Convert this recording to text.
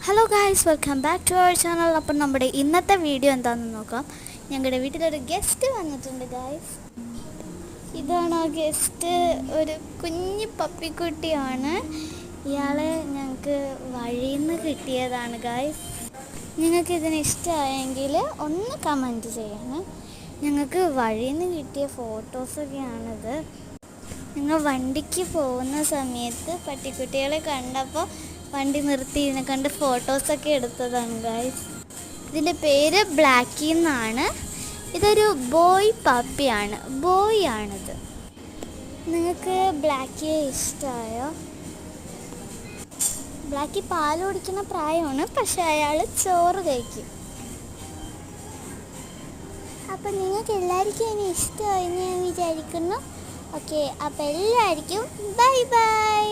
Hello guys, welcome back to our channel. അപ്പം നമ്മുടെ ഇന്നത്തെ വീഡിയോ എന്താണെന്ന് നോക്കാം. ഞങ്ങളുടെ വീട്ടിലൊരു ഗസ്റ്റ് വന്നിട്ടുണ്ട് ഗായ്സ്. ഇതാണ് ആ ഗസ്റ്റ്, ഒരു കുഞ്ഞു പപ്പിക്കുട്ടിയാണ്. ഇയാളെ ഞങ്ങൾക്ക് വഴിയിൽ നിന്ന് കിട്ടിയതാണ് ഗായ്സ്. നിങ്ങൾക്ക് ഇതിന് ഇഷ്ടമായെങ്കിൽ ഒന്ന് കമൻറ്റ് ചെയ്യണം. ഞങ്ങൾക്ക് വഴിയിൽ നിന്ന് കിട്ടിയ ഫോട്ടോസൊക്കെയാണിത്. ഞങ്ങൾ വണ്ടിക്ക് പോകുന്ന സമയത്ത് പട്ടിക്കുട്ടികളെ കണ്ടപ്പോൾ വണ്ടി നിർത്തി ഇതിനെ കണ്ട് ഫോട്ടോസൊക്കെ എടുത്തതാണ് ഗായ്സ്. ഇതിൻ്റെ പേര് ബ്ലാക്കി എന്നാണ്. ഇതൊരു ബോയ് പപ്പിയാണ്, ബോയ് ആണിത്. നിങ്ങൾക്ക് ബ്ലാക്കിയെ ഇഷ്ടമായോ? ബ്ലാക്കി പാൽ കുടിക്കുന്ന പ്രായമാണ്, പക്ഷെ അയാൾ ചോറ് കഴിക്കും. അപ്പം നിങ്ങൾക്ക് എല്ലാവർക്കും ഇനി ഇഷ്ടമായി ഞാൻ വിചാരിക്കുന്നു. ഓക്കെ, അപ്പോൾ എല്ലാവർക്കും ബൈ ബൈ.